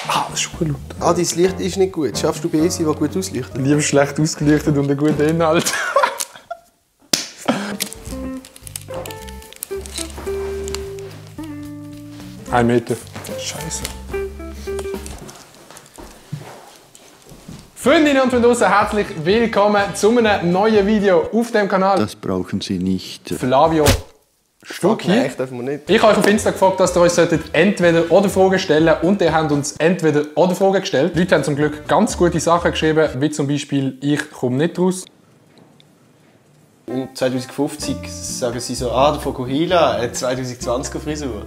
Ah, das ist schon laut. Ah, dein Licht ist nicht gut. Schaffst du BSI, die gut ausleuchtet? Lieber schlecht ausgeleuchtet und einen guten Inhalt. 1 Meter. Scheiße. Freundinnen und Freunde draussen, herzlich willkommen zu einem neuen Video auf dem Kanal. Das brauchen Sie nicht. Flavio Stucki. Nein, ich darf mir nicht. Ich habe euch auf Insta gefragt, dass ihr euch entweder oder Fragen stellen solltet. Und ihr habt uns entweder oder Fragen gestellt. Die Leute haben zum Glück ganz gute Sachen geschrieben, wie zum Beispiel «Ich komme nicht raus». In 2050 sagen sie so, der Fokuhila hat 2020er Frisur.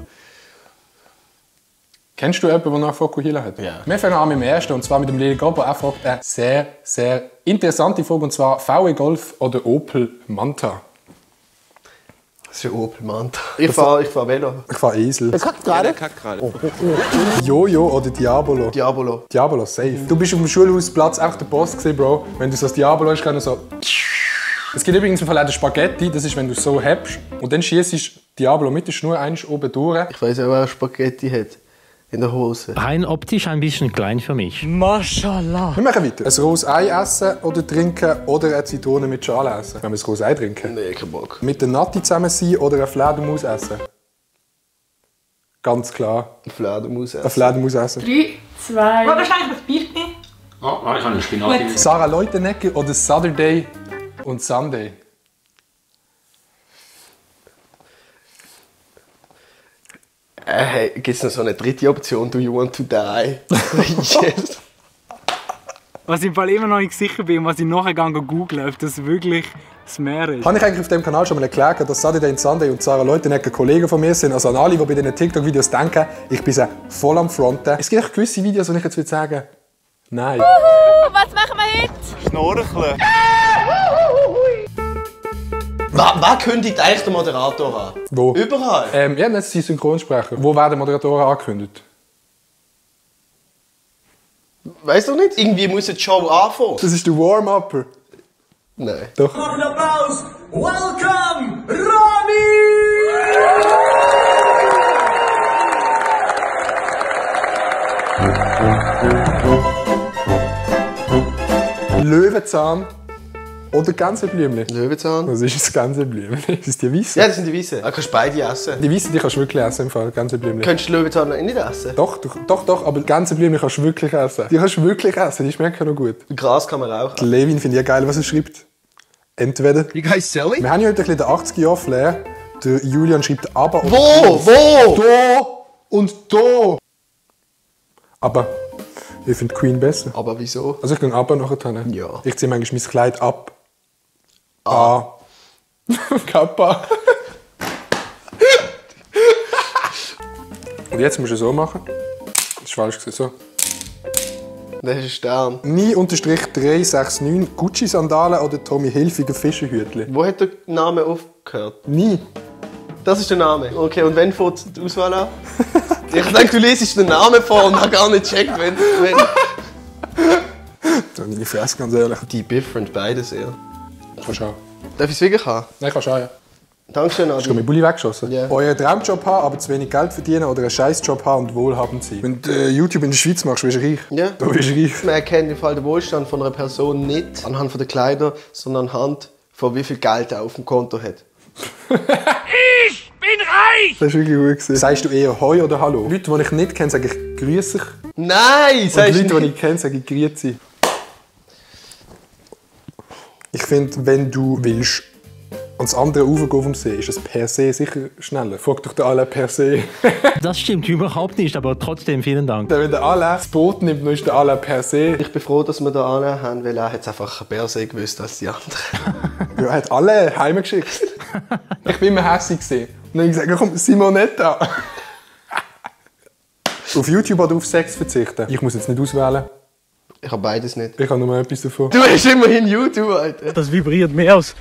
Kennst du jemanden, der nach Fokuhila hat? Ja. Wir fangen an mit dem ersten, und zwar mit dem Lili Gabo. Er fragt eine sehr, sehr interessante Frage, und zwar VW Golf oder Opel Manta? Das ist ein Opel Manta. Ich fahr Velo. Ich fahre Esel. Der kackt gerade. Jojo oder Diabolo? Diabolo. Diabolo, safe. Du bist auf dem Schulhausplatz einfach der Boss gewesen, Bro. Wenn du so das Diabolo hast, kann du so... Es gibt übrigens im Fall auch den Spaghetti, das ist, wenn du so hebst und dann schießt Diabolo mit der Schnur eins oben durch. Ich weiss auch, wer Spaghetti hat. In der Hose. Rein optisch ein bisschen klein für mich. Mashallah. Wir machen weiter. Ein rohes Ei essen oder trinken oder eine Zitrone mit Schale essen. Wenn wir ein rohes Ei trinken. Nee, kein Bock. Mit der Natti zusammen sein oder eine Fledermaus essen. Ganz klar. Eine Fledermaus essen. Eine Fledermaus essen. 3, 2... Was ist eigentlich das Bier? Ah, ich habe einen Spinat. Sarah Leutenegger oder Saturday und Sunday. Hey, gibt es noch so eine dritte Option? Do you want to die? Yes. Was ich im Fall immer noch nicht sicher bin und was ich nachher google, ob das wirklich das Meer ist. Habe ich eigentlich auf dem Kanal schon mal erklärt, dass Saturday und Sunday und Sarah Leutenegger Kollegen von mir sind? Also an alle, die bei diesen TikTok-Videos denken, ich bin sie voll am Fronten. Es gibt auch gewisse Videos, wo ich jetzt würde sagen, nein. Was machen wir heute? Schnorcheln. Wer kündigt eigentlich den Moderator an? Wo? Überall. Ja, das sind Synchronsprecher. Wo werden Moderatoren angekündigt? Weißt du nicht? Irgendwie muss die Show anfangen. Das ist der Warm-Upper. Nein. Doch. Machen Applaus! Welcome, Rami! Löwenzahn oder Gänseblümchen? Löwenzahn. Was ist das Gänseblümchen? Das ist die Weisse. Ja, das sind die Weißen. Du kannst beide essen. Die Weisse, die kannst du wirklich essen im Fall, Gänseblümchen. Könntest du Löwenzahn nicht essen? Doch, aber Gänseblümchen kannst du wirklich essen. Die kannst du wirklich essen, die schmecken noch gut. Gras kann man rauchen. Der Levin finde ich ja geil, was er schreibt. Entweder. You guys selling? Wir haben ja heute ein bisschen den 80er-Jahr-Flair. Der Julian schreibt aber... Wo? Da und da. Aber ich finde Queen besser. Aber wieso? Also ich gehe aber nachher. Ja. Ich ziehe manchmal mein Kleid ab. Kappa. Und jetzt musst du so machen. Das ist falsch gewesen, so. Das ist ein Stern. Nie_369 Gucci-Sandalen oder Tommy Hilfiger Fischerhütli. Wo hat der Name aufgehört? Nie. Das ist der Name. Okay, und wann fängt die Auswahl an? Ich denke, du liest den Namen vor und habe gar nicht gecheckt, wenn... Meine Fresse, ganz ehrlich. Die different, beides eher. Kannst du auch. Darf ich es wirklich haben? Nein, kannst du auch, ja. Dankeschön, Hast du Adi. meinen Bulli weggeschossen? Ja. Euren Traumjob haben, aber zu wenig Geld verdienen oder einen Scheißjob haben und wohlhabend sein. Wenn du YouTube in der Schweiz machst, wirst du reich. Ja. Da wirst du reich. Man erkennt im Fall den Wohlstand von einer Person nicht anhand der Kleider, sondern anhand von wie viel Geld er auf dem Konto hat. Ich bin reich! Das ist wirklich gut gewesen. Sagst du eher Hoi oder Hallo? Leute, die ich nicht kenne, sage ich «Grüß dich». Nein, Und sagst Leute, du die nicht. ich kenne, sage ich «Grüezi». Ich finde, wenn du willst ans andere Ufer gehen vom See, ist es per se sicher schneller. Frag doch den Alain per se. Das stimmt überhaupt nicht, aber trotzdem vielen Dank. Wenn der Alain das Boot nimmt, dann ist der Alain per se. Ich bin froh, dass wir da annehmen haben, weil er hat einfach besser gewusst als die anderen. Ja, er hat alle heimgeschickt. Ich bin immer hässlich gewesen. Und dann habe ich gesagt, ja, komm, Simonetta. Auf YouTube oder auf Sex verzichten? Ich muss jetzt nicht auswählen. Ich habe beides nicht. Ich habe nur etwas davon. Du hast immerhin YouTube, Alter. Das vibriert mehr als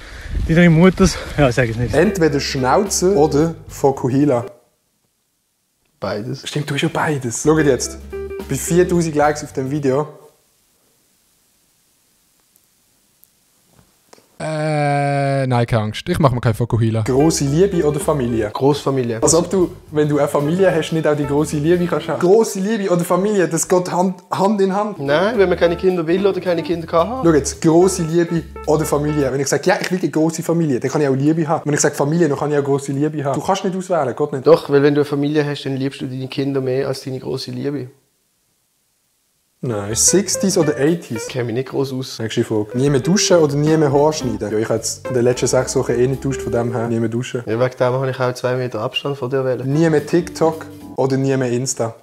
deine Mutters. Ja, sag es nicht. Entweder Schnauze oder Fokuhila. Beides. Stimmt, du hast ja beides. Schaut jetzt. Bei 4000 Likes auf dem Video. Nein, keine Angst. Ich mache mir keine Fokuhila. Grosse Liebe oder Familie? Großfamilie. Als ob du, wenn du eine Familie hast, nicht auch die grosse Liebe kannst haben. Grosse Liebe oder Familie, das geht Hand in Hand. Nein, wenn man keine Kinder will oder keine Kinder kann haben. Schau jetzt, grosse Liebe oder Familie. Wenn ich sage, ja, ich will eine grosse Familie, dann kann ich auch Liebe haben. Wenn ich sage Familie, dann kann ich auch grosse Liebe haben. Du kannst nicht auswählen, geht nicht. Doch, weil wenn du eine Familie hast, dann liebst du deine Kinder mehr als deine grosse Liebe. Nein, 60s oder 80s? Ich kenne mich nicht groß aus. Nächste Frage. Nie mehr duschen oder nie mehr Haar schneiden? Ja, ich habe jetzt in den letzten 6 Wochen nicht geduscht, von dem her nie mehr duschen. Ja, wegen dem habe ich auch 2 Meter Abstand von dir wählen. Nie mehr TikTok oder nie mehr Insta?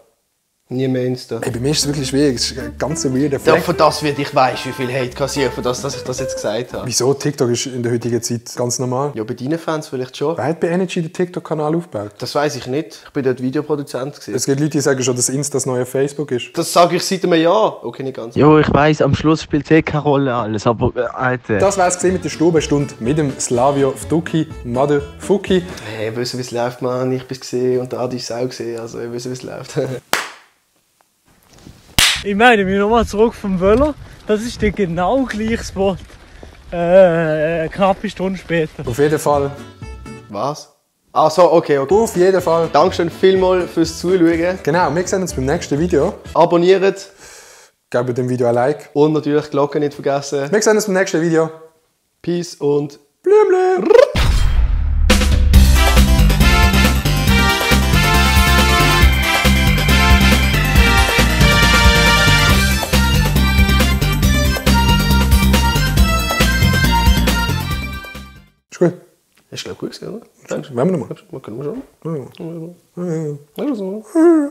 Nie mehr Insta. Hey, bei mir ist es wirklich schwierig. Es ist ein ganz weirder Ja, Fleck. für das wird ich weiss, wie viel Hate kassiert, für das, dass ich das jetzt gesagt habe. Wieso? TikTok ist in der heutigen Zeit ganz normal. Ja, bei deinen Fans vielleicht schon. Wer hat bei Energy den TikTok-Kanal aufgebaut? Das weiss ich nicht. Ich bin dort Videoproduzent gewesen. Es gibt Leute, die sagen schon, dass Insta das neue Facebook ist. Das sage ich seit einem Jahr. Okay, nicht ganz. Jo, ich weiss, am Schluss spielt es keine Rolle alles, aber Alter. Das wär's gesehen mit der Stubenstunde mit dem Slavio Vduki Motherfuki. Hey, ich wissen, wie es läuft, Mann. Ich bin es gesehen und der Adi ist es auch gesehen. Also, ich wissen, wie es läuft. Ich meine, wir nochmal zurück vom Völler. Das ist der genau gleiche Spot. Eine knappe Stunde später. Auf jeden Fall. Was? Ah, so, okay. Auf jeden Fall. Dankeschön vielmals fürs Zuschauen. Genau, wir sehen uns beim nächsten Video. Abonniert. Gebt dem Video ein Like. Und natürlich die Glocke nicht vergessen. Wir sehen uns beim nächsten Video. Peace und Blümle. Ist gut. Ist, glaube ich, gut gewesen, oder? Wollen wir nochmal? Können wir schon.